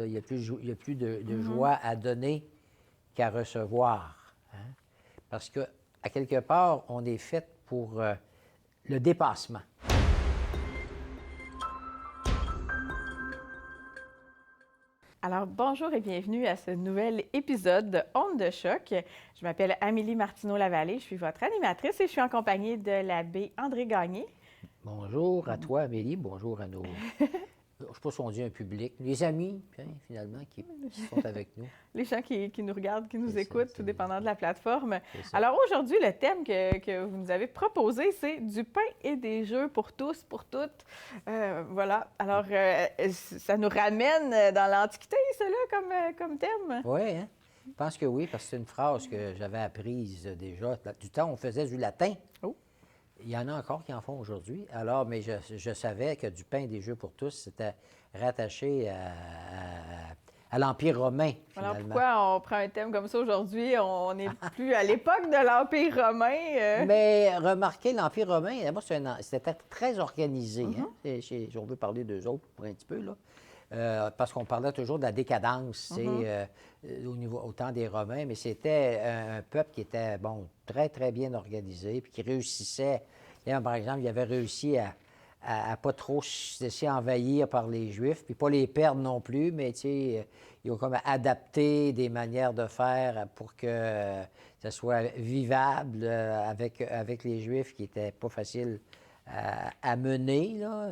là. Il y a plus de joie à donner qu'à recevoir. Hein? Parce que, à quelque part, on est fait pour le dépassement. Alors, bonjour et bienvenue à ce nouvel épisode de Ondes de choc. Je m'appelle Amélie Martineau-Lavallée, je suis votre animatrice et je suis en compagnie de l'abbé André Gagné. Bonjour à toi, Amélie. Bonjour à nos... Je ne sais pas si on dit un public. Les amis, hein, finalement, qui sont avec nous. Les gens qui nous regardent, qui nous C'est ça, écoutent, tout dépendant de la plateforme. C'est ça. Alors aujourd'hui, le thème que vous nous avez proposé, c'est du pain et des jeux pour tous, pour toutes. Voilà. Alors, ça nous ramène dans l'Antiquité, cela, comme thème? Oui, hein? Je pense que oui, parce que c'est une phrase que j'avais apprise déjà. Du temps, on faisait du latin. Oh. Il y en a encore qui en font aujourd'hui. Alors, mais je savais que du pain et des jeux pour tous, c'était rattaché à l'Empire romain, finalement. Alors, pourquoi on prend un thème comme ça aujourd'hui? On n'est plus à l'époque de l'Empire romain. Mais remarquez, l'Empire romain, d'abord, c'était très organisé. Hein? Si on veut parler d'eux autres pour un petit peu, là. Parce qu'on parlait toujours de la décadence, au temps des Romains, mais c'était un peuple qui était, bon, très, très bien organisé, puis qui réussissait. Par exemple, il avait réussi à pas trop se laisser envahir par les Juifs, puis pas les perdre non plus, mais, tu sais, ils ont comme adapté des manières de faire pour que ça soit vivable avec les Juifs, qui n'étaient pas faciles à mener, là,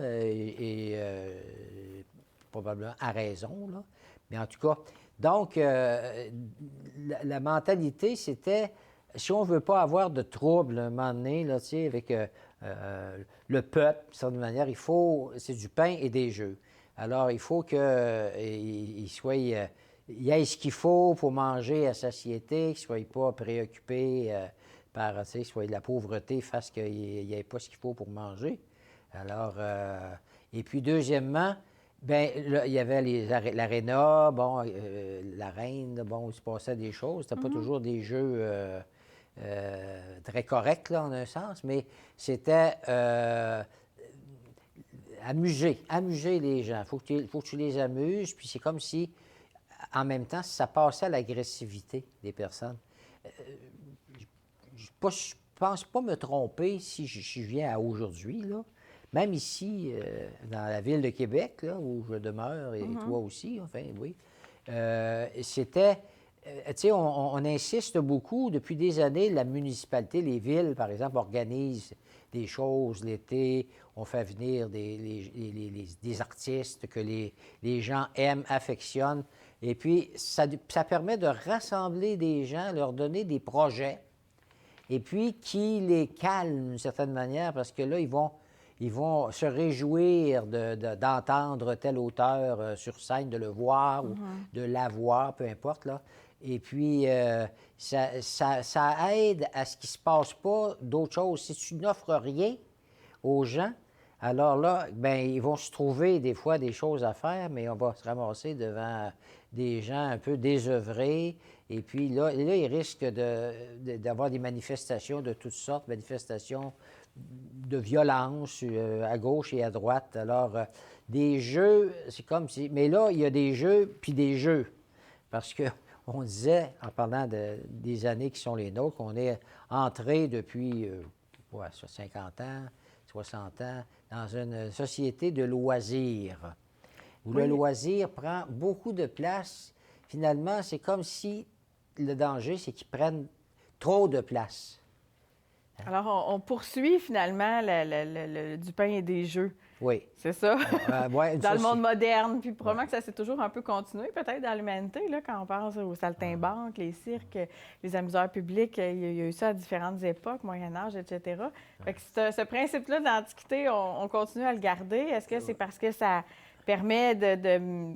probablement à raison, là. Mais en tout cas, donc, la mentalité, c'était, si on ne veut pas avoir de troubles à un moment donné, là, tu sais, avec le peuple, d'une certaine manière, c'est du pain et des jeux. Alors, il faut qu'il y ait ce qu'il faut pour manger à satiété, qu'il ne soit pas préoccupé par, tu sais, soit de la pauvreté, fasse qu'il n'y ait pas ce qu'il faut pour manger. Alors, et puis, deuxièmement, bien, là, il y avait l'aréna, bon, la reine, bon, il se passait des choses. C'était pas toujours des jeux très corrects, là, en un sens, mais c'était amuser les gens. Faut que tu les amuses, puis c'est comme si, en même temps, ça passait à l'agressivité des personnes. Je pense pas me tromper si je viens à aujourd'hui, là. Même ici, dans la ville de Québec, là, où je demeure, et toi aussi, enfin, oui, c'était... tu sais, on insiste beaucoup, depuis des années, la municipalité, les villes, par exemple, organisent des choses l'été, on fait venir des artistes que les gens aiment, affectionnent, et puis ça permet de rassembler des gens, leur donner des projets, et puis qui les calme d'une certaine manière, parce que là, ils vont se réjouir d'entendre tel auteur sur scène, de le voir ou de la voir, peu importe, là. Et puis, ça aide à ce qu'il ne se passe pas d'autre chose. Si tu n'offres rien aux gens, alors là, bien, ils vont se trouver des fois des choses à faire, mais on va se ramasser devant des gens un peu désœuvrés. Et puis là ils risquent d'avoir des manifestations de toutes sortes, manifestations de violence à gauche et à droite. Alors, des jeux, c'est comme si... Mais là, il y a des jeux, puis des jeux. Parce que on disait, en parlant des années qui sont les nôtres, qu'on est entré depuis 50 ans, 60 ans, dans une société de loisirs, où le loisir prend beaucoup de place. Finalement, c'est comme si le danger, c'est qu'ils prennent trop de place. Alors, on poursuit finalement du pain et des jeux. Oui. C'est ça? Ouais, dans le monde moderne. Puis probablement que ça s'est toujours un peu continué, peut-être, dans l'humanité, là, quand on pense aux saltimbanques, les cirques, les amuseurs publics. Il y a eu ça à différentes époques, Moyen-Âge, etc. Fait que ce principe-là de l'Antiquité, on continue à le garder. Est-ce que c'est parce que ça permet,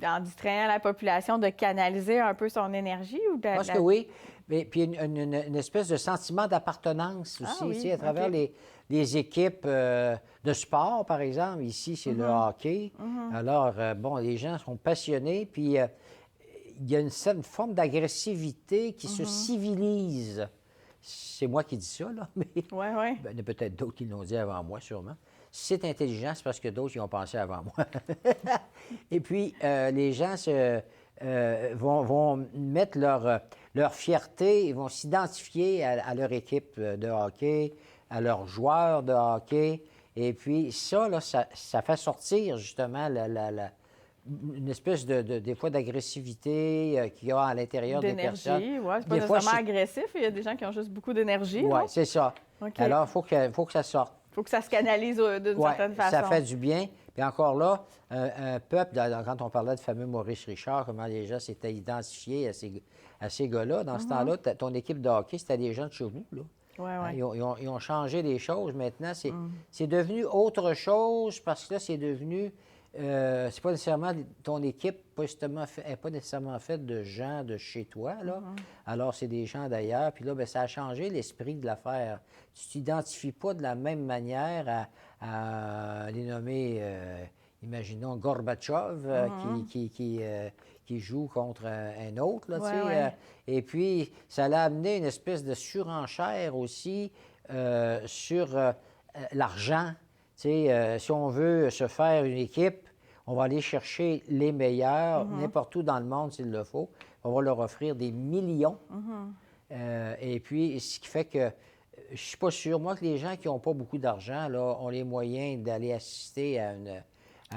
en distrayant la population, de canaliser un peu son énergie? Ou Je pense que oui. Mais puis une espèce de sentiment d'appartenance aussi, oui, tu sais, à travers les équipes de sport, par exemple. Ici, c'est le hockey. Alors, bon, les gens sont passionnés, puis il y a une forme d'agressivité qui se civilise. C'est moi qui dis ça, là, mais Oui. ben, il y a peut-être d'autres qui l'ont dit avant moi, sûrement. Si c'est intelligent, c'est parce que d'autres y ont pensé avant moi. Et puis, les gens vont mettre leur fierté, ils vont s'identifier à leur équipe de hockey, à leurs joueurs de hockey. Et puis ça, là, ça fait sortir justement une espèce des fois d'agressivité qu'il y a à l'intérieur des personnes. D'énergie, oui. C'est pas Des fois, nécessairement agressif. Il y a des gens qui ont juste beaucoup d'énergie, Oui, non? c'est ça. OK. Alors, il faut que ça sorte. Il faut que ça se canalise d'une Ouais, certaine façon. ça fait du bien. Puis encore là, un peuple, quand on parlait de fameux Maurice Richard, comment les gens s'étaient identifiés à ces gars-là, dans ce temps-là, ton équipe de hockey, c'était des gens de chez vous, là. Oui, Hein, oui. ils ont changé les choses. Maintenant, c'est devenu autre chose parce que là, c'est devenu... c'est pas nécessairement... Ton équipe n'est pas nécessairement faite de gens de chez toi, là. Alors, c'est des gens d'ailleurs. Puis là, bien, ça a changé l'esprit de l'affaire. Tu t'identifies pas de la même manière à les nommer... imaginons Gorbatchev qui joue contre un autre, là, tu sais. Et puis, ça l'a amené une espèce de surenchère aussi sur l'argent. Tu sais, si on veut se faire une équipe, on va aller chercher les meilleurs, n'importe où dans le monde s'il le faut. On va leur offrir des millions. Et puis, ce qui fait que je ne suis pas sûr, moi, que les gens qui n'ont pas beaucoup d'argent là, ont les moyens d'aller assister à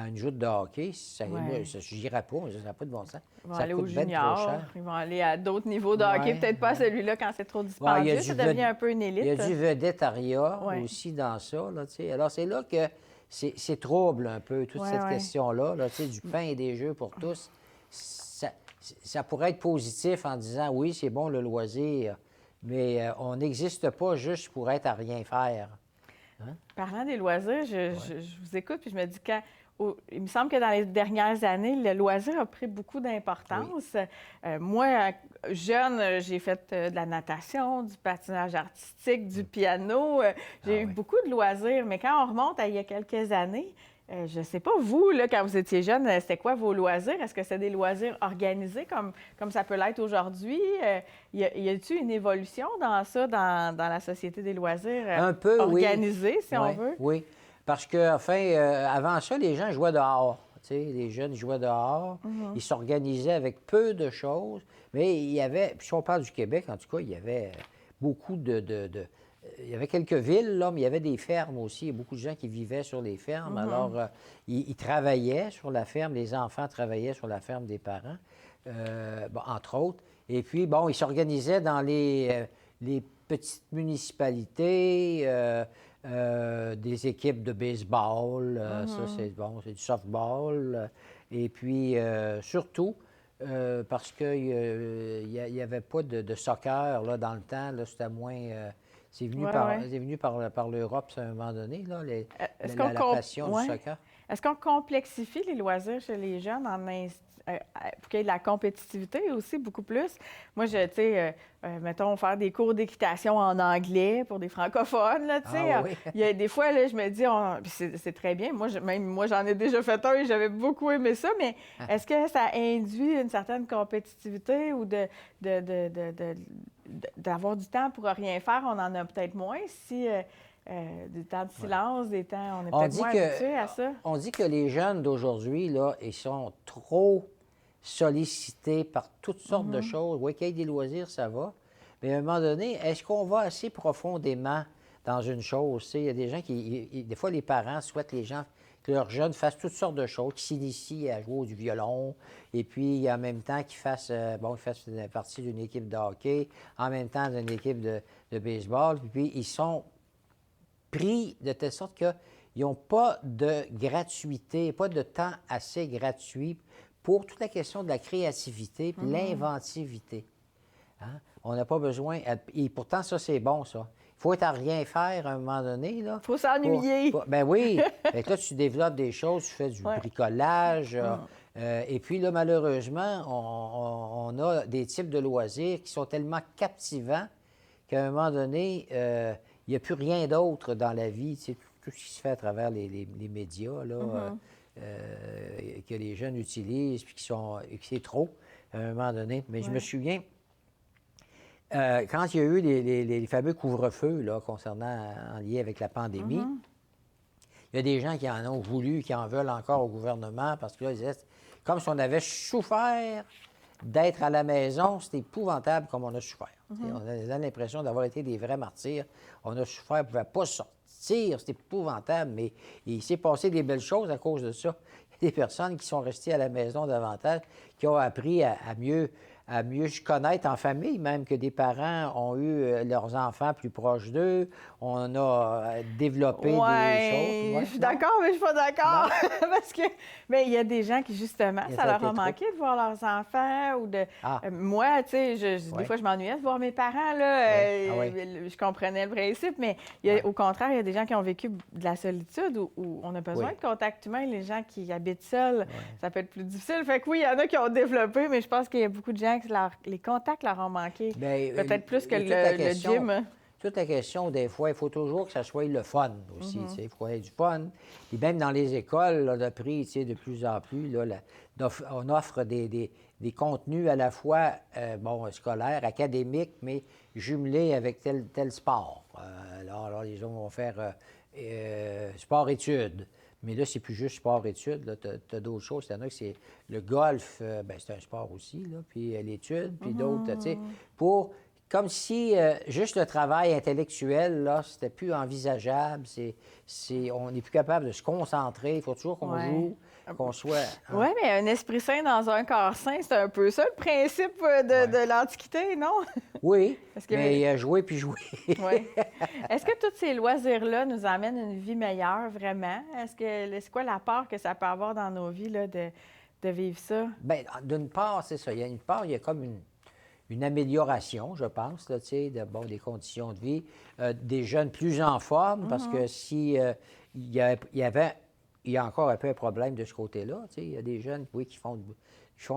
une joute de hockey. Moi, je n'irais pas, ça n'a pas de bon sens. Ils vont Ça aller au coûte ben trop junior, cher. ils vont aller à d'autres niveaux de hockey, peut-être pas à celui-là quand c'est trop dispendieux, ça devient un peu une élite. Il y a du vedettariat aussi dans ça. Là, tu sais. Alors, c'est là que c'est trouble un peu, toute cette question-là, tu sais, du pain et des jeux pour tous. Ça pourrait être positif en disant, oui, c'est bon le loisir, mais on n'existe pas juste pour être à rien faire. Hein? Parlant des loisirs, je vous écoute, puis je me dis il me semble que dans les dernières années, le loisir a pris beaucoup d'importance. Oui. Moi, jeune, j'ai fait de la natation, du patinage artistique, du piano. J'ai eu beaucoup de loisirs, mais quand on remonte à il y a quelques années, je ne sais pas, vous, là, quand vous étiez jeune, c'était quoi vos loisirs? Est-ce que c'est des loisirs organisés comme ça peut l'être aujourd'hui? Y a-t-il une évolution dans ça, dans la société des loisirs un peu, organisés, si on veut? Oui, parce que, enfin, avant ça, les gens jouaient dehors. Tu sais, les jeunes jouaient dehors. Ils s'organisaient avec peu de choses. Mais il y avait, puis si on parle du Québec, en tout cas, il y avait beaucoup il y avait quelques villes, là, mais il y avait des fermes aussi. Il y a beaucoup de gens qui vivaient sur les fermes. Alors, ils travaillaient sur la ferme. Les enfants travaillaient sur la ferme des parents, entre autres. Et puis, bon, ils s'organisaient dans les petites municipalités, des équipes de baseball. Ça, c'est bon, c'est du softball. Et puis, surtout, parce qu'il n'y avait pas de soccer là, dans le temps, là, c'était moins... c'est venu par l'Europe à un moment donné, là, la passion du soccer. Est-ce qu'on complexifie les loisirs chez les jeunes pour qu'il y ait de la compétitivité aussi, beaucoup plus? Moi, tu sais, mettons, faire des cours d'équitation en anglais pour des francophones, là, tu sais. Il y a des fois, là, je me dis, c'est très bien. Moi, j'en ai déjà fait un et j'avais beaucoup aimé ça, mais est-ce que ça induit une certaine compétitivité ou d'avoir du temps pour rien faire? On en a peut-être moins si... des temps de silence, des temps... On est peut-être moins habitués à ça. On dit que les jeunes d'aujourd'hui, là, ils sont trop sollicités par toutes sortes de choses. Oui, qu'il y ait des loisirs, ça va. Mais à un moment donné, est-ce qu'on va assez profondément dans une chose? Tu sais, il y a des gens des fois, les parents souhaitent que leurs jeunes fassent toutes sortes de choses, qu'ils s'initient à jouer du violon, et puis en même temps qu'ils fassent partie d'une équipe de hockey, en même temps d'une équipe de baseball, puis ils sont pris de telle sorte qu'ils n'ont pas de gratuité, pas de temps assez gratuit pour toute la question de la créativité et l'inventivité. Hein? On n'a pas besoin... Et pourtant, ça, c'est bon, ça. Il faut être à rien faire à un moment donné. Il faut s'ennuyer. Ben oui. Là, tu développes des choses, tu fais du bricolage. Et puis là, malheureusement, on a des types de loisirs qui sont tellement captivants qu'à un moment donné... il n'y a plus rien d'autre dans la vie, tu sais, tout ce qui se fait à travers les médias, là, que les jeunes utilisent, puis qui c'est trop, à un moment donné. Mais je me souviens, quand il y a eu les fameux couvre-feux, là, en lien avec la pandémie, il y a des gens qui en ont voulu, qui en veulent encore au gouvernement, parce que là, ils disaient, comme si on avait souffert d'être à la maison. C'est épouvantable comme on a souffert. On a l'impression d'avoir été des vrais martyrs. On a souffert, on ne pouvait pas sortir. C'est épouvantable, mais il s'est passé des belles choses à cause de ça. Il y a des personnes qui sont restées à la maison davantage, qui ont appris à mieux se connaître en famille, même que des parents ont eu leurs enfants plus proches d'eux. On a développé des choses. Ouais, je suis d'accord, mais je suis pas d'accord. Parce que, mais il y a des gens qui, justement, ça leur a manqué de voir leurs enfants ou de. Moi, tu sais, des fois, je m'ennuyais de voir mes parents, là. Je comprenais le principe, mais au contraire, il y a des gens qui ont vécu de la solitude où on a besoin de contact humain. Les gens qui habitent seuls, ça peut être plus difficile. Fait que oui, il y en a qui ont développé, mais je pense qu'il y a beaucoup de gens que les contacts leur ont manqué. Peut-être plus que le gym. Toute la question, des fois, il faut toujours que ça soit le fun aussi. Il faut qu'il y ait du fun. Et même dans les écoles, là, le prix, de plus en plus, là, on offre des contenus à la fois scolaires, académiques, mais jumelés avec tel sport. Alors, les gens vont faire sport-études. Mais là, c'est plus juste sport-études. Tu as d'autres choses. Il y en a que c'est le golf, c'est un sport aussi, là, puis l'étude, puis d'autres, tu sais, comme si juste le travail intellectuel, là, c'était plus envisageable. On n'est plus capable de se concentrer. Il faut toujours qu'on joue, qu'on soit... Oui, mais un esprit sain dans un corps sain, c'est un peu ça le principe de l'Antiquité, non? Oui, mais jouer puis jouer. Oui. Est-ce que tous ces loisirs-là nous amènent une vie meilleure, vraiment? C'est quoi la part que ça peut avoir dans nos vies, là, de vivre ça? Bien, d'une part, c'est ça. Il y a comme une amélioration, je pense, là, des conditions de vie, des jeunes plus en forme, parce que si il y a encore un peu un problème de ce côté-là. Il y a des jeunes, oui, qui font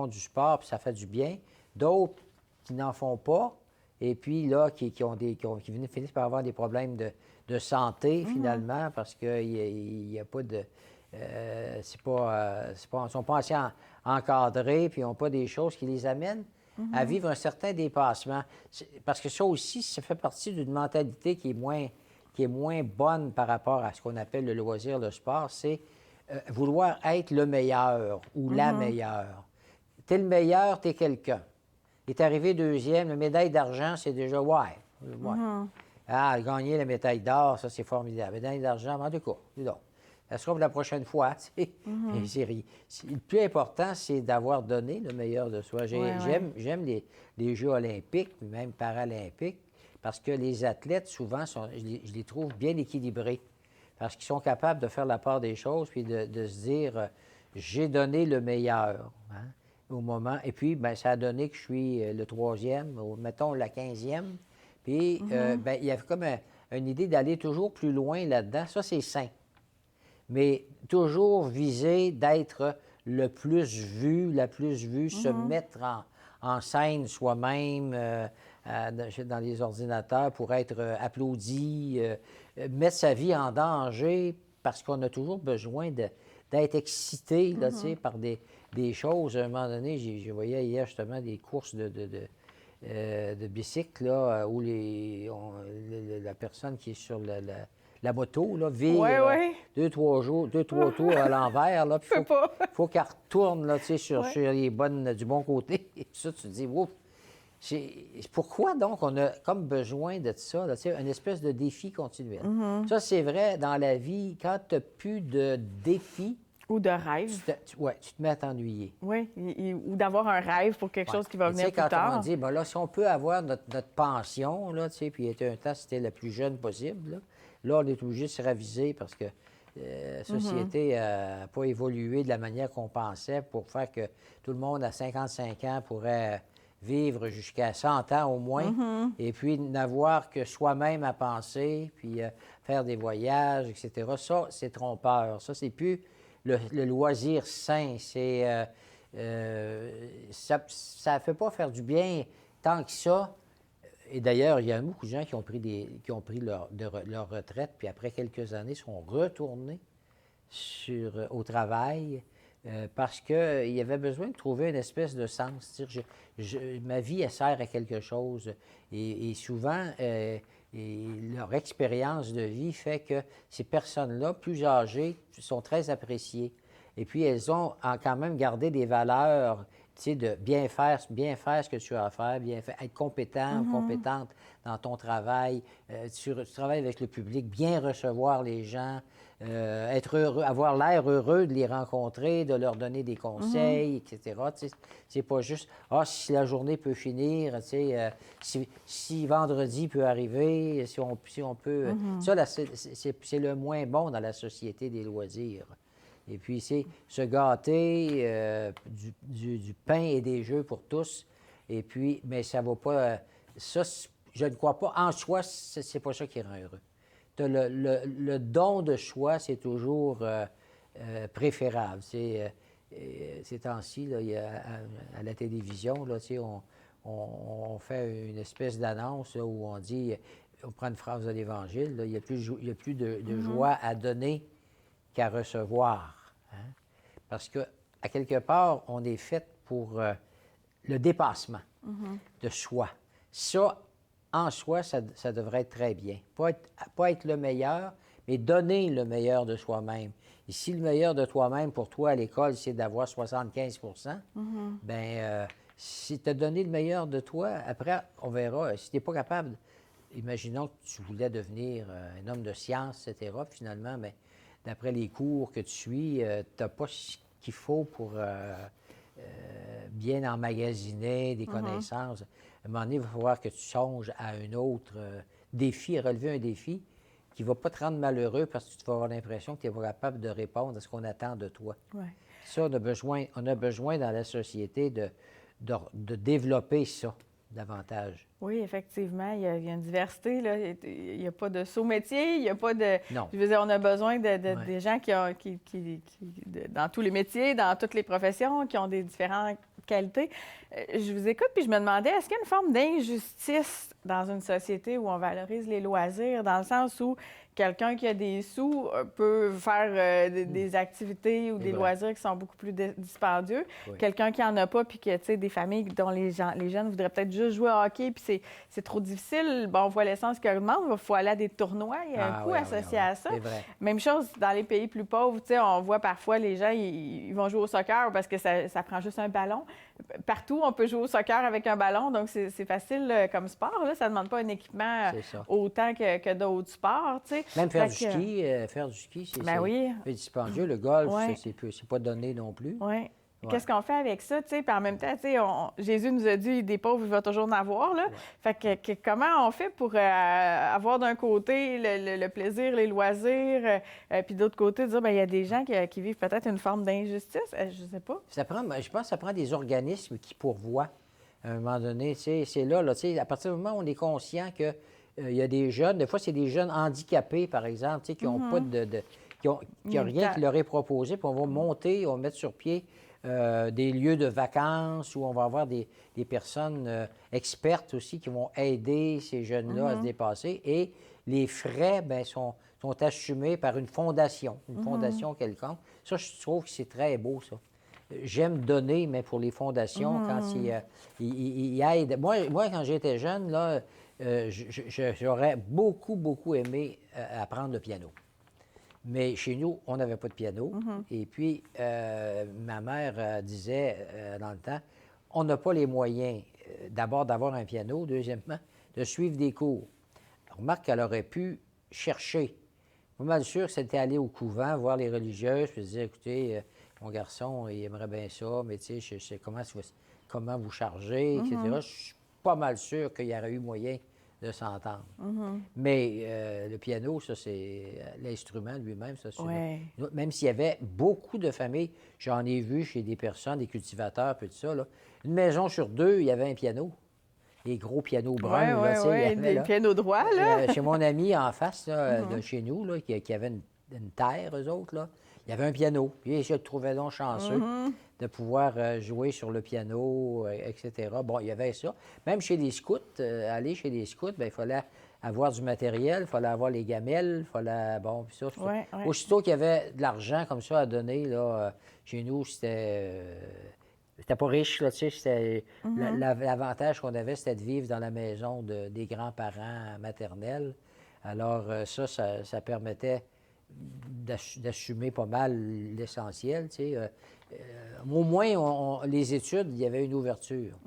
du sport, puis ça fait du bien. D'autres qui n'en font pas, et puis là, qui finissent par avoir des problèmes de santé, finalement, parce qu'il n'y a pas de... ils ne sont pas assez encadrés, puis ils n'ont pas des choses qui les amènent à vivre un certain dépassement. Parce que ça aussi, ça fait partie d'une mentalité qui est moins bonne par rapport à ce qu'on appelle le loisir, le sport, c'est vouloir être le meilleur ou la meilleure. T'es le meilleur, t'es quelqu'un. Il est arrivé deuxième, la médaille d'argent, c'est déjà gagner la médaille d'or, ça, c'est formidable. Médaille d'argent, en tout cas, dis donc. Ça sera pour la prochaine fois, tu sais. Le plus important, c'est d'avoir donné le meilleur de soi. J'aime les Jeux olympiques, même paralympiques, parce que les athlètes, souvent, je les trouve bien équilibrés, parce qu'ils sont capables de faire la part des choses, puis de se dire, j'ai donné le meilleur, au moment. Et puis, bien, ça a donné que je suis le 3e, ou mettons la 15e. Puis, bien, il y a comme une idée d'aller toujours plus loin là-dedans. Ça, c'est sain. Mais toujours viser d'être le plus vu, la plus vue, se mettre en scène soi-même dans les ordinateurs pour être applaudi, mettre sa vie en danger parce qu'on a toujours besoin d'être excité là, par des choses. À un moment donné, je voyais hier justement des courses de bicycle là, où la personne qui est sur la moto, là, vire deux, trois tours à l'envers. Il faut qu'elle retourne là, sur du bon côté. Et ça, tu te dis, ouf, pourquoi donc on a comme besoin de ça, là, une espèce de défi continuel? Ça, c'est vrai dans la vie, quand tu n'as plus de défi. Ou de rêve. Tu te mets à t'ennuyer. Oui, ou d'avoir un rêve pour quelque chose qui va venir plus tard. Quand on dit, ben là, si on peut avoir notre pension, là, puis il y a un temps, c'était le plus jeune possible, là, on est obligé de se raviser parce que la société n'a pas évolué de la manière qu'on pensait pour faire que tout le monde à 55 ans pourrait vivre jusqu'à 100 ans au moins, et puis n'avoir que soi-même à penser, puis faire des voyages, etc. Ça, c'est trompeur. Ça, c'est plus le loisir sain. Ça ne fait pas faire du bien tant que ça. Et d'ailleurs, il y a beaucoup de gens qui ont pris leur retraite, puis après quelques années, sont retournés au travail parce qu'il y avait besoin de trouver une espèce de sens. Ma vie, elle sert à quelque chose. Et souvent, leur expérience de vie fait que ces personnes-là, plus âgées, sont très appréciées. Et puis, elles ont quand même gardé des valeurs, tu sais, de bien faire ce que tu as à faire, être compétent ou compétente dans ton travail. Tu travailles avec le public, bien recevoir les gens, être heureux, avoir l'air heureux de les rencontrer, de leur donner des conseils, etc. Tu sais, c'est pas juste, si la journée peut finir, tu sais, si vendredi peut arriver, si on peut. Ça, là, c'est le moins bon dans la société des loisirs. Et puis, c'est se gâter, du pain et des jeux pour tous. Et puis, mais ça ne va pas. Ça, je ne crois pas. En soi, c'est pas ça qui rend heureux. Le don de choix, c'est toujours préférable. Ces temps-ci, là, il y a, à la télévision, là, tu sais, on fait une espèce d'annonce là, où on dit, on prend une phrase de l'Évangile, là, il n'y a plus de joie à donner qu'à recevoir. Hein? Parce que, à quelque part, on est fait pour le dépassement de soi. Ça, en soi, ça devrait être très bien. Pas être le meilleur, mais donner le meilleur de soi-même. Et si le meilleur de toi-même, pour toi, à l'école, c'est d'avoir 75 bien, si tu as donné le meilleur de toi, après, on verra. Si tu n'es pas capable, imaginons que tu voulais devenir un homme de science, etc., finalement, mais d'après les cours que tu suis, tu n'as pas ce qu'il faut pour bien emmagasiner des connaissances. À un moment donné, il va falloir que tu songes à un autre défi, à relever un défi qui ne va pas te rendre malheureux parce que tu vas avoir l'impression que tu n'es pas capable de répondre à ce qu'on attend de toi. Ouais. Ça, on a besoin dans la société de développer ça davantage. Oui, effectivement, il y a une diversité, là. Il n'y a pas de sous-métier, il n'y a pas de... Non. Je veux dire, on a besoin des gens dans tous les métiers, dans toutes les professions, qui ont des différentes qualités. Je vous écoute, puis je me demandais, est-ce qu'il y a une forme d'injustice dans une société où on valorise les loisirs, dans le sens où quelqu'un qui a des sous peut faire des activités ou des loisirs qui sont beaucoup plus dispendieux. Oui. Quelqu'un qui n'en a pas, puis que, tu sais, des familles dont les jeunes voudraient peut-être juste jouer au hockey, puis c'est trop difficile. Bon, on voit l'essence qui augmente, il faut aller à des tournois, il y a un coût associé à ça. C'est vrai. Même chose dans les pays plus pauvres, tu sais, on voit parfois les gens, ils vont jouer au soccer parce que ça prend juste un ballon. Partout, on peut jouer au soccer avec un ballon, donc c'est facile comme sport. Là. Ça ne demande pas un équipement autant que d'autres sports. Tu sais. Même faire du ski, c'est peu dispendieux. Le golf, c'est pas donné non plus. Oui. Qu'est-ce qu'on fait avec ça, tu sais? Puis en même temps, tu sais, Jésus nous a dit, des pauvres, il va toujours en avoir, là. Fait que comment on fait pour avoir d'un côté le plaisir, les loisirs, puis d'autre côté, dire, bien, il y a des gens qui vivent peut-être une forme d'injustice? Je sais pas. Je pense que ça prend des organismes qui pourvoient. À un moment donné, c'est là, tu sais, à partir du moment où on est conscient que il y a des jeunes, des fois, c'est des jeunes handicapés, par exemple, tu sais, qui n'ont pas qui ont rien qui leur est proposé, puis on va monter, on va mettre sur pied des lieux de vacances où on va avoir des personnes expertes aussi qui vont aider ces jeunes-là à se dépasser. Et les frais, bien, sont assumés par une fondation quelconque. Ça, je trouve que c'est très beau, ça. J'aime donner, mais pour les fondations, quand ils aident. Moi, quand j'étais jeune, là, j'aurais beaucoup aimé apprendre le piano. Mais chez nous, on n'avait pas de piano. Et puis, ma mère disait dans le temps, on n'a pas les moyens, d'abord d'avoir un piano, deuxièmement, de suivre des cours. Remarque qu'elle aurait pu chercher. Pas mal sûr que c'était aller au couvent, voir les religieuses, puis se dire, écoutez, mon garçon, il aimerait bien ça, mais tu sais, je sais comment vous chargez, etc. Je suis pas mal sûr qu'il y aurait eu moyen de s'entendre. Mais le piano, ça, c'est l'instrument lui-même, ça, même s'il y avait beaucoup de familles, j'en ai vu chez des personnes, des cultivateurs, puis tout ça, là, une maison sur deux, il y avait un piano. Les gros pianos bruns, là, tu sais. Des pianos droits, là. Chez mon ami en face, là, de chez nous, là, qui avait une terre, eux autres, là, il y avait un piano. Puis je le trouvais donc chanceux de pouvoir jouer sur le piano, etc. Bon, il y avait ça. Même chez les scouts, aller chez les scouts, bien, il fallait avoir du matériel, il fallait avoir les gamelles, il fallait... Bon, puis ça. Aussitôt qu'il y avait de l'argent comme ça à donner, là, chez nous, c'était... C'était pas riche, là, tu sais. L'avantage qu'on avait, c'était de vivre dans la maison des grands-parents maternels. Alors, ça permettait d'assumer pas mal l'essentiel, tu sais. Au moins, les études, il y avait une ouverture.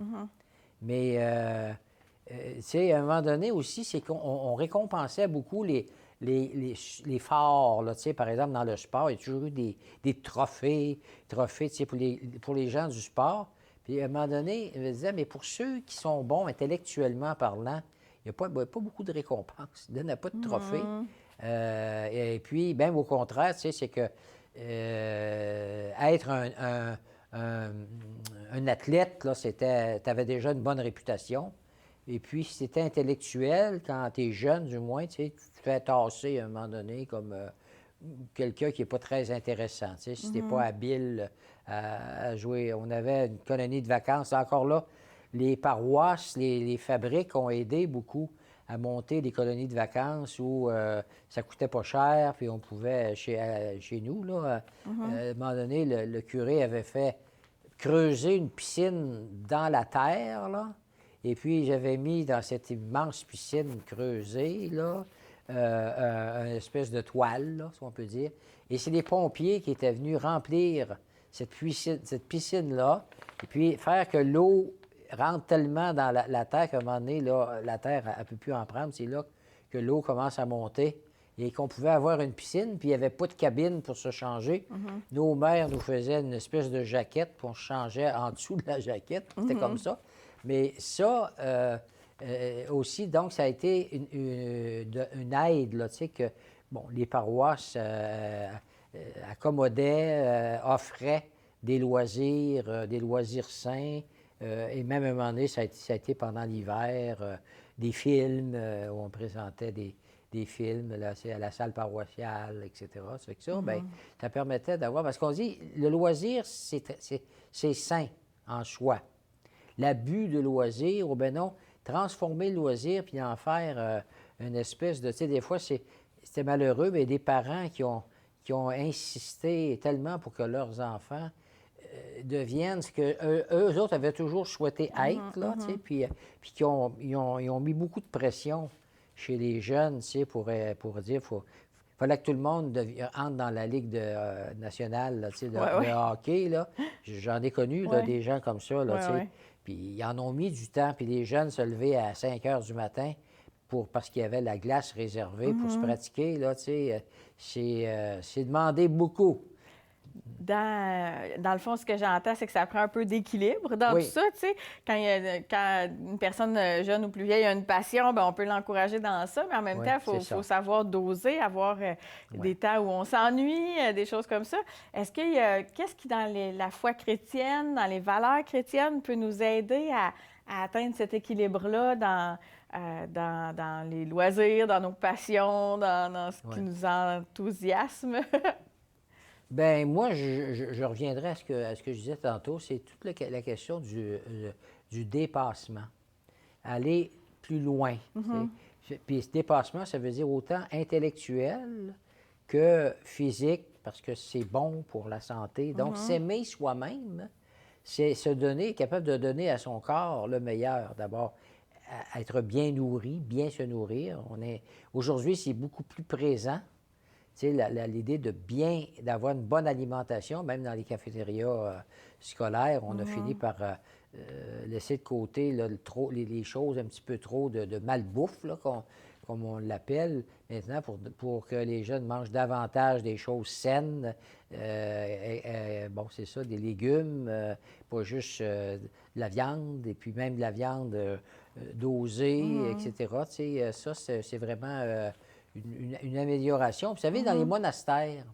Mais, tu sais, à un moment donné aussi, c'est qu'on récompensait beaucoup les forts, là, tu sais, par exemple, dans le sport, il y a toujours eu des trophées, tu sais, pour les gens du sport. Puis, à un moment donné, je me disais, mais pour ceux qui sont bons intellectuellement parlant, il n'y a pas beaucoup de récompenses. Ils ne donnent pas de trophée. Et puis, même au contraire, tu sais, c'est que être un athlète, là, tu avais déjà une bonne réputation. Et puis, si c'était intellectuel, quand tu es jeune, du moins, tu sais, tu te fais tasser à un moment donné comme quelqu'un qui n'est pas très intéressant. Tu sais, si tu n'es pas habile à jouer. On avait une colonie de vacances. Encore là, les paroisses, les fabriques ont aidé beaucoup à monter des colonies de vacances où ça coûtait pas cher, puis on pouvait, chez nous, là, à un moment donné, le curé avait fait creuser une piscine dans la terre, là, et puis j'avais mis dans cette immense piscine creusée, là, une espèce de toile, là, si on peut dire. Et c'est les pompiers qui étaient venus remplir cette piscine-là, et puis faire que l'eau rentre tellement dans la terre qu'à un moment donné, là, la terre ne peut plus en prendre. C'est là que l'eau commence à monter et qu'on pouvait avoir une piscine, puis il n'y avait pas de cabine pour se changer. Nos mères nous faisaient une espèce de jaquette, puis on se changeait en dessous de la jaquette. C'était comme ça. Mais ça, aussi, donc, ça a été une aide, là, tu sais, que, bon, les paroisses accommodaient, offraient des loisirs sains. Et même à un moment donné, ça a été pendant l'hiver, des films où on présentait des films là, à la salle paroissiale, etc. Ça fait que ça, bien, ça permettait d'avoir... Parce qu'on dit, le loisir, c'est sain en soi. L'abus de loisir, ou bien non, transformer le loisir puis en faire une espèce de... Tu sais, des fois, c'était malheureux, mais des parents qui ont insisté tellement pour que leurs enfants deviennent ce qu'eux autres avaient toujours souhaité être, là, tu sais, puis ils ont mis beaucoup de pression chez les jeunes, tu sais, pour dire, fallait que tout le monde entre dans la Ligue nationale, là, tu sais, de hockey, là. J'en ai connu, là, des gens comme ça, là, tu sais. Puis ils en ont mis du temps, puis les jeunes se levaient à 5 heures du matin parce qu'il y avait la glace réservée pour se pratiquer, là, tu sais. C'est demandé beaucoup. Dans le fond, ce que j'entends, c'est que ça prend un peu d'équilibre dans tout ça, tu sais. Quand une personne jeune ou plus vieille a une passion, bien, on peut l'encourager dans ça, mais en même temps, il faut savoir doser, avoir des temps où on s'ennuie, des choses comme ça. Est-ce qu'il y a... Qu'est-ce qui, dans la foi chrétienne, dans les valeurs chrétiennes, peut nous aider à atteindre cet équilibre-là dans les loisirs, dans nos passions, dans ce qui nous enthousiasme? Bien, moi, je reviendrai à ce que je disais tantôt, c'est toute la question du dépassement. Aller plus loin. Puis ce dépassement, ça veut dire autant intellectuel que physique, parce que c'est bon pour la santé. Donc, s'aimer soi-même, c'est se donner, capable de donner à son corps le meilleur. D'abord, être bien nourri, bien se nourrir. Aujourd'hui, c'est beaucoup plus présent. Tu sais, l'idée d'avoir une bonne alimentation, même dans les cafétérias scolaires, on a fini par laisser de côté là, les choses un petit peu trop de malbouffe, là, comme on l'appelle maintenant, pour que les jeunes mangent davantage des choses saines. Bon, c'est ça, des légumes, pas juste de la viande, et puis même de la viande dosée, etc. Tu sais, ça, c'est vraiment... Une amélioration. Vous savez, dans les monastères,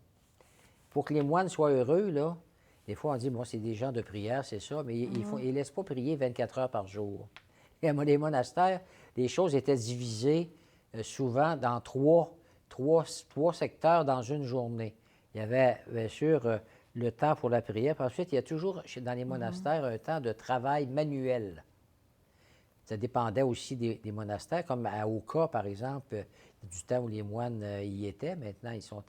pour que les moines soient heureux, là, des fois, on dit, bon, c'est des gens de prière, c'est ça, mais ils ne laissent pas prier 24 heures par jour. Et les monastères, les choses étaient divisées souvent dans trois secteurs dans une journée. Il y avait, bien sûr, le temps pour la prière, puis ensuite, il y a toujours, dans les monastères, un temps de travail manuel. Ça dépendait aussi des monastères, comme à Oka, par exemple, du temps où les moines y étaient. Maintenant, ils sont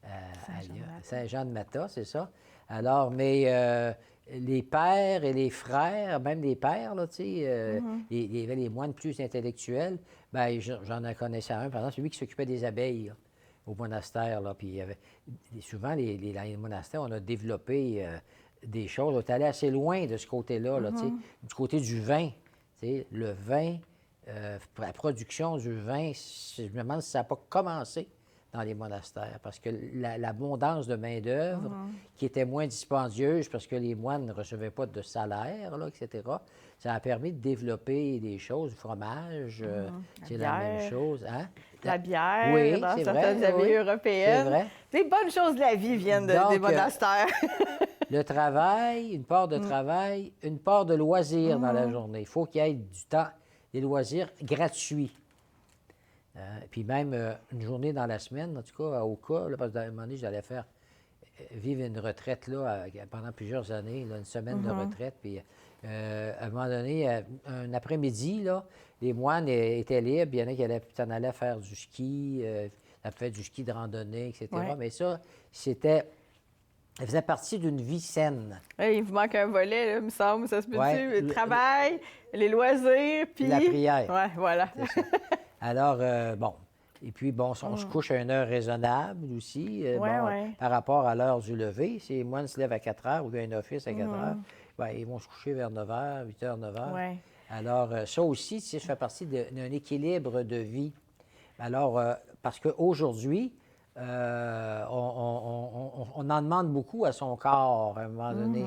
à Saint-Jean-de-Mata, c'est ça. Alors, mais les pères et les frères, même les pères, là, tu sais, il y avait les moines plus intellectuels. Bien, j'en connaissais un, par exemple, celui qui s'occupait des abeilles. Là. au monastère, là. Puis il y avait souvent, dans les monastères, on a développé des choses. On est allé assez loin de ce côté-là, là, tu sais, du côté du vin. Tu sais, le vin, la production du vin, je me demande si ça n'a pas commencé dans les monastères, parce que l'abondance de main-d'œuvre, qui était moins dispendieuse, parce que les moines ne recevaient pas de salaire, là, etc., ça a permis de développer des choses, du fromage, c'est la même chose. Hein? La bière, Oui, dans c'est certaines vrai, abbayes oui, européennes. c'est vrai. Les bonnes choses de la vie viennent des Donc, monastères. le travail, une part de travail, une part de loisirs dans la journée. Il faut qu'il y ait du temps, des loisirs gratuits. Puis même une journée dans la semaine, en tout cas, au cas, là, parce qu'à un moment donné, j'allais faire vivre une retraite là, pendant plusieurs années, là, une semaine de retraite. Puis à un moment donné, un après-midi, là, les moines étaient libres. Il y en a qui s'en allaient faire du ski, fait du ski de randonnée, etc. Ouais. Mais ça, ça faisait partie d'une vie saine. Ouais, il vous manque un volet, là, il me semble, ça se peut-tu? Ouais, Le travail, les loisirs, puis... la prière. Oui, voilà. C'est ça. Alors, bon. Et puis, bon, on se couche à une heure raisonnable aussi, par rapport à l'heure du lever. Si les moines se lèvent à 4 heures ou il y a un office à 4 heures, bien, ils vont se coucher vers 9 heures, 8 heures, 9 heures. Ouais. Alors, ça aussi, ça fait partie d'un équilibre de vie. Alors, parce qu'aujourd'hui, on en demande beaucoup à son corps à un moment donné.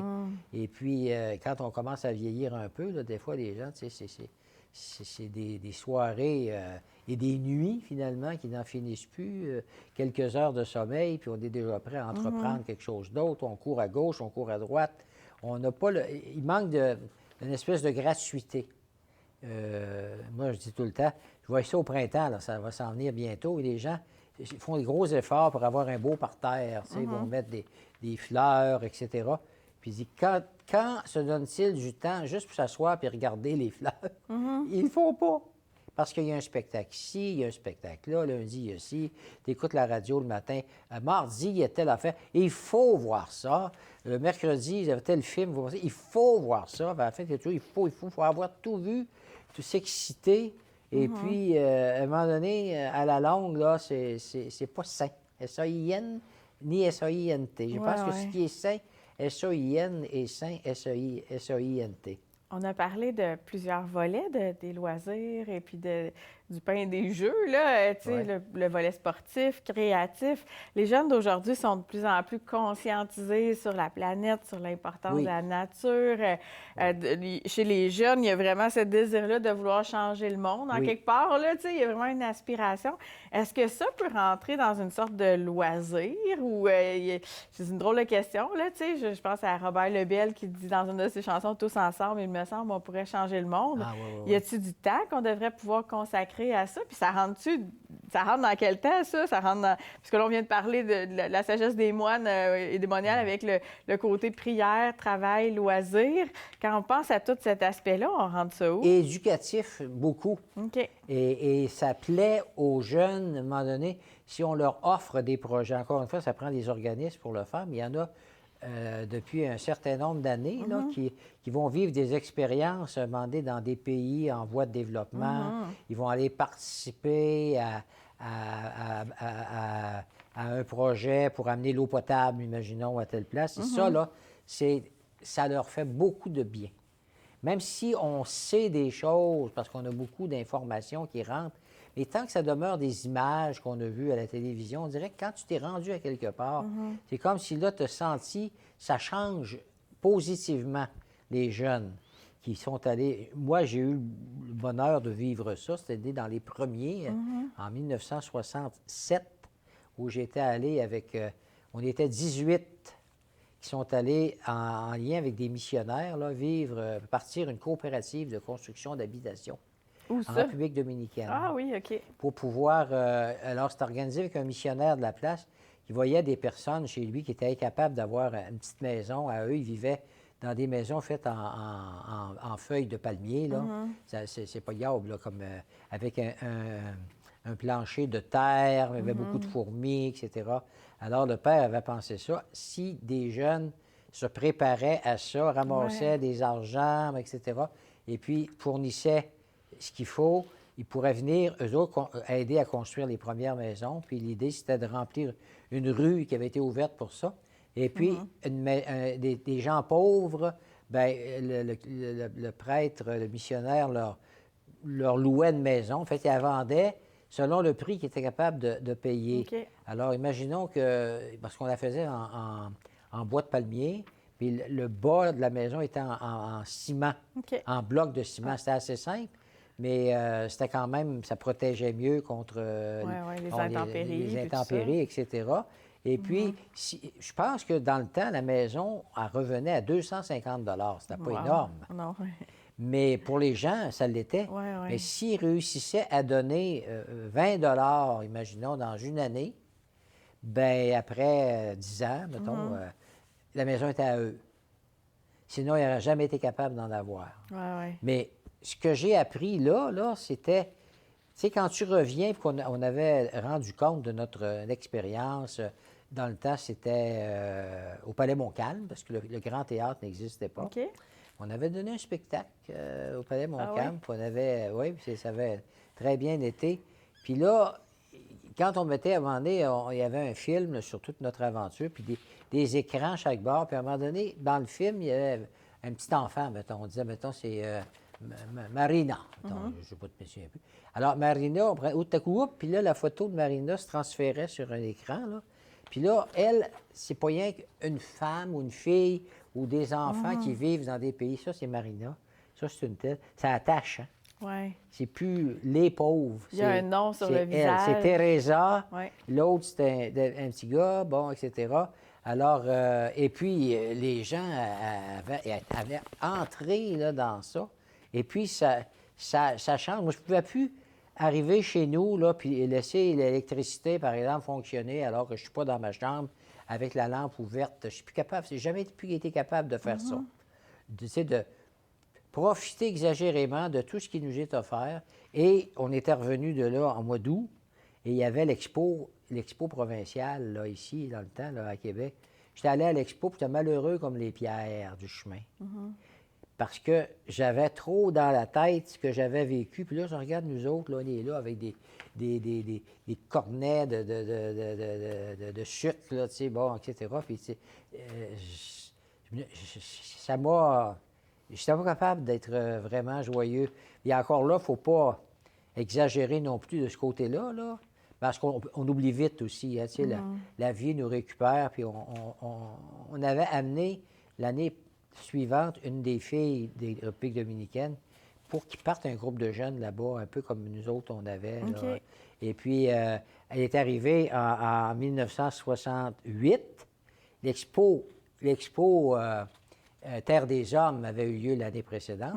Et puis, quand on commence à vieillir un peu, là, des fois, les gens, tu sais, c'est des soirées et des nuits, finalement, qui n'en finissent plus. Quelques heures de sommeil, puis on est déjà prêt à entreprendre quelque chose d'autre. On court à gauche, on court à droite. On n'a pas il manque d'une espèce de gratuité. Moi, je dis tout le temps, je vois ça au printemps, là, ça va s'en venir bientôt, et les gens ils font des gros efforts pour avoir un beau parterre. Ils vont mettre des fleurs, etc. Puis il dit, quand se donne-t-il du temps juste pour s'asseoir et regarder les fleurs? Ils ne le font pas. Parce qu'il y a un spectacle ici, il y a un spectacle là, lundi, il y a ci. Tu écoutes la radio le matin. Mardi, il y a telle affaire. Et il faut voir ça. Le mercredi, il y avait tel film. Il faut voir ça. En fait, il faut avoir tout vu, tout s'exciter. Et puis, à un moment donné, à la longue, là, c'est pas sain. S-A-I-N ni S-A-I-N-T. Je pense que ce qui est sain, S-A-I-N est sain, S-A-I-N-T. On a parlé de plusieurs volets, des loisirs et puis du pain et des jeux, là, tu sais, le volet sportif, créatif. Les jeunes d'aujourd'hui sont de plus en plus conscientisés sur la planète, sur l'importance de la nature. Chez les jeunes, il y a vraiment ce désir-là de vouloir changer le monde. En quelque part, là, tu sais, il y a vraiment une aspiration. Est-ce que ça peut rentrer dans une sorte de loisir ou c'est une drôle de question, là, tu sais. Je pense à Robert Lebel qui dit dans une de ses chansons « Tous ensemble, il me semble, on pourrait changer le monde ». Y a-t-il du temps qu'on devrait pouvoir consacrer à ça? Puis ça rentre dans quel temps, ça? Ça rentre dans... Parce que là, on vient de parler de la sagesse des moines et des moniales avec le côté prière, travail, loisir. Quand on pense à tout cet aspect-là, on rentre ça où? Éducatif, beaucoup. OK. Et ça plaît aux jeunes, à un moment donné, si on leur offre des projets. Encore une fois, ça prend des organismes pour le faire, mais il y en a depuis un certain nombre d'années là, qui vont vivre des expériences, demandées dans des pays en voie de développement. Ils vont aller participer à un projet pour amener l'eau potable, imaginons, à telle place. Et ça, là, ça leur fait beaucoup de bien. Même si on sait des choses, parce qu'on a beaucoup d'informations qui rentrent, mais tant que ça demeure des images qu'on a vues à la télévision, on dirait que quand tu t'es rendu à quelque part, c'est comme si là, tu as senti, ça change positivement les jeunes qui sont allés. Moi, j'ai eu le bonheur de vivre ça. C'était dans les premiers, en 1967, où j'étais allé avec. On était 18 qui sont allés en lien avec des missionnaires, là, partir une coopérative de construction d'habitation. Où En ça? République dominicaine. Ah oui, OK. Pour pouvoir... alors, c'est organisé avec un missionnaire de la place qui voyait des personnes chez lui qui étaient incapables d'avoir une petite maison. À eux, ils vivaient dans des maisons faites en feuilles de palmier, là. C'est pas diable, là, comme avec un plancher de terre, il y avait beaucoup de fourmis, etc. Alors, le père avait pensé ça. Si des jeunes se préparaient à ça, ramassaient des argents, etc., et puis fournissaient ce qu'il faut, ils pourraient venir, eux autres, aider à construire les premières maisons. Puis l'idée, c'était de remplir une rue qui avait été ouverte pour ça. Et puis, des gens pauvres, bien, le prêtre, le missionnaire leur louait une maison. En fait, il la vendait selon le prix qu'il était capable de payer. OK. Alors, imaginons que, parce qu'on la faisait en bois de palmier, puis le bas de la maison était en ciment, OK. en bloc de ciment. C'était assez simple, mais c'était quand même, ça protégeait mieux contre Les bon, intempéries. les puis tout ça. intempéries, etc. Et puis, je pense que dans le temps, la maison, elle revenait à 250 $. C'était pas Wow. énorme. Non, oui. Mais pour les gens, ça l'était. Oui, oui. Mais s'ils réussissaient à donner 20 imaginons, dans une année, bien, après 10 ans, mettons, la maison était à eux. Sinon, ils n'auraient jamais été capables d'en avoir. Oui, oui. Mais ce que j'ai appris là, c'était, tu sais, quand tu reviens, puis on avait rendu compte de notre expérience, dans le temps, c'était au Palais Montcalm, parce que le Grand Théâtre n'existait pas. OK. On avait donné un spectacle au Palais Montcalm, Ah oui? puis on avait, oui, puis ça avait très bien été. Puis là, quand on mettait à un moment donné, il y avait un film là, sur toute notre aventure, puis des écrans chaque bord. Puis à un moment donné, dans le film, il y avait un petit enfant, mettons. On disait, mettons, c'est Marina. Mettons, je ne sais pas de me souviens plus. Alors, Marina, on prenait tout à coup, puis là, la photo de Marina se transférait sur un écran, là. Puis là, elle, c'est pas rien qu'une femme ou une fille ou des enfants qui vivent dans des pays. Ça, c'est Marina. Ça, c'est une telle. Ça attache, hein? Oui. C'est plus les pauvres. Il y a un nom sur le c'est elle. visage. C'est Teresa. Ouais. L'autre, c'était un petit gars, bon, etc. Alors, et puis, les gens avaient entré là, dans ça. Et puis, ça change. Moi, je ne pouvais plus arriver chez nous, là, puis laisser l'électricité, par exemple, fonctionner alors que je ne suis pas dans ma chambre avec la lampe ouverte. Je ne suis plus capable. J'ai jamais plus été capable de faire ça. Tu sais, de profiter exagérément de tout ce qui nous est offert. Et on était revenu de là en mois d'août, et il y avait l'expo provinciale, là, ici, dans le temps, là, à Québec. J'étais allé à l'expo, puis j'étais malheureux comme les pierres du chemin. Parce que j'avais trop dans la tête ce que j'avais vécu. Puis là, je regarde nous autres, là, on est là avec des cornets de sucre, là, tu sais, bon, etc. Puis, tu sais, ça m'a... Je n'étais pas capable d'être vraiment joyeux. Et encore là, il ne faut pas exagérer non plus de ce côté-là, là, parce qu'on oublie vite aussi. Hein, tu sais, la vie nous récupère. Puis on avait amené l'année suivante une des filles des Républiques dominicaines pour qu'ils partent un groupe de jeunes là-bas, un peu comme nous autres on avait. Là. OK. Et puis, elle est arrivée en 1968. L'expo Terre des Hommes avait eu lieu l'année précédente.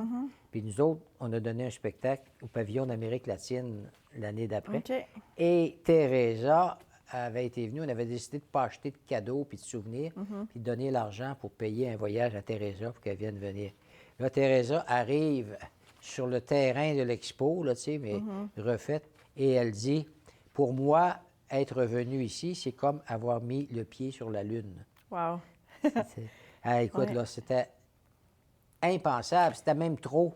Puis nous autres, on a donné un spectacle au pavillon d'Amérique latine l'année d'après. OK. Et Teresa avait été venue. On avait décidé de ne pas acheter de cadeaux puis de souvenirs, puis de donner l'argent pour payer un voyage à Teresa pour qu'elle vienne venir. Là, Teresa arrive sur le terrain de l'expo, là, tu sais, mais refaite, et elle dit, pour moi, être venue ici, c'est comme avoir mis le pied sur la Lune. Wow. Ah, écoute, Ouais. là, c'était impensable. C'était même trop.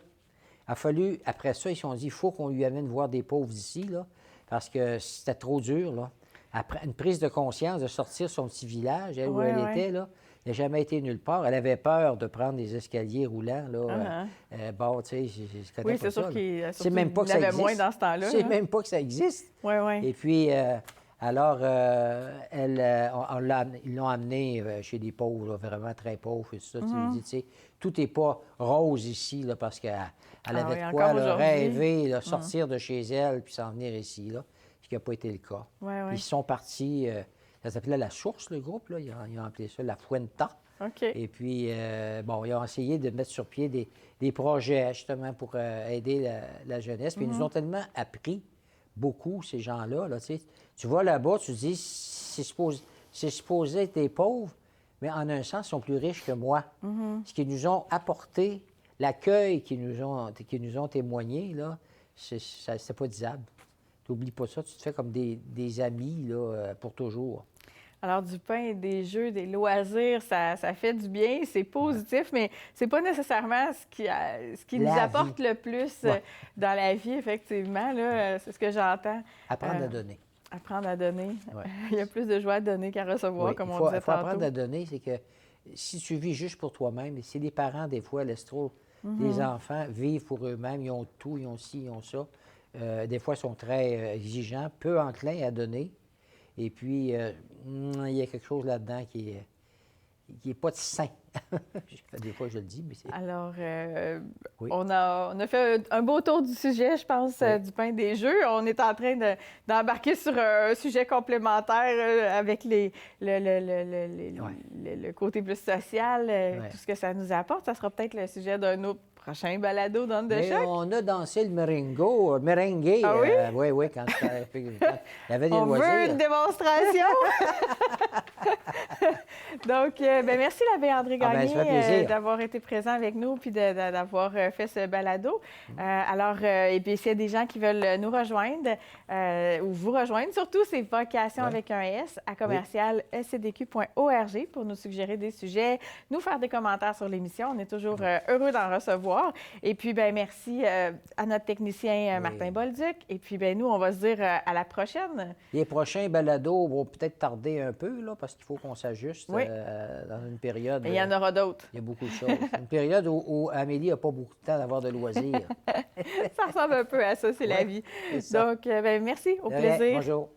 Il a fallu, après ça, ils se sont dit, il faut qu'on lui amène voir des pauvres ici, là, parce que c'était trop dur, là. Après une prise de conscience de sortir son petit village, elle, où Ouais, elle ouais. était, là, elle n'a jamais été nulle part. Elle avait peur de prendre des escaliers roulants, là. Bon, tu sais, je connais Oui, pas c'est ça, sûr là. qu'il C'est même pas que ça avait existe. moins dans ce temps-là. C'est hein. même pas que ça existe. Oui, oui. Et puis, alors, ils l'ont amené chez des pauvres, là, vraiment très pauvres, et tout ça. Tu dis, tu sais, tout n'est pas rose ici, là, parce qu'elle avait oui, de quoi encore là, aujourd'hui. rêver, là, sortir de chez elle, puis s'en venir ici, là, ce qui n'a pas été le cas. Oui, Puis oui. ils sont partis, ça s'appelait La Source, le groupe, là, ils ont appelé ça La Fuenta. OK. Et puis, bon, ils ont essayé de mettre sur pied des projets, justement, pour aider la jeunesse. Puis ils nous ont tellement appris beaucoup, ces gens-là. Là, tu sais. Tu vas là-bas, tu te dis, c'est supposé être des pauvres, mais en un sens, ils sont plus riches que moi. Ce qu'ils nous ont apporté, l'accueil qu'ils nous ont témoigné, là, c'est pas disable. Tu n'oublies pas ça, tu te fais comme des amis là, pour toujours. Alors, du pain, des jeux, des loisirs, ça fait du bien, c'est positif, mais c'est pas nécessairement ce qui nous La apporte vie. le plus Ouais. dans la vie, effectivement. Là, c'est ce que j'entends. Apprendre à donner. Apprendre à donner. Ouais. Il y a plus de joie à donner qu'à recevoir, Oui, comme il on faut, disait faut apprendre tantôt. à donner. C'est que si tu vis juste pour toi-même, et si les parents, des fois, laissent trop Mm-hmm. les enfants vivre pour eux-mêmes, ils ont tout, ils ont ci, ils ont ça. Des fois, ils sont très exigeants, peu enclins à donner. Et puis, il y a quelque chose là-dedans qui est pas sain. Des fois, je le dis, mais c'est... Alors, Oui. on a fait un beau tour du sujet, je pense, Oui. du pain des jeux. On est en train d'embarquer sur un sujet complémentaire avec le côté plus social, Ouais. tout ce que ça nous apporte. Ça sera peut-être le sujet d'un autre prochain balado d'Onde de Mais choc. on a dansé le merengue. Ah oui? Oui, oui, quand il y avait des On loisirs. veut une démonstration! Donc, merci l'abbé André Ah, ben, Gagné ça fait plaisir. d'avoir été présent avec nous puis d'avoir fait ce balado. Et puis, s'il y a des gens qui veulent nous rejoindre ou vous rejoindre, surtout, c'est vocation Ouais. avec un S à commercial scdq.org pour nous suggérer des sujets, nous faire des commentaires sur l'émission. On est toujours heureux d'en recevoir. Et puis, merci à notre technicien Martin Bolduc. Et puis, nous, on va se dire à la prochaine. Les prochains balados vont peut-être tarder un peu, là, parce qu'il faut qu'on s'ajuste Oui. Dans une période. Mais il y en aura d'autres. Il y a beaucoup de choses. Une période où Amélie n'a pas beaucoup de temps d'avoir de loisirs. Ça ressemble un peu à ça, c'est la Ouais, vie. c'est ça. Donc, merci, au De rien. plaisir. Bonjour.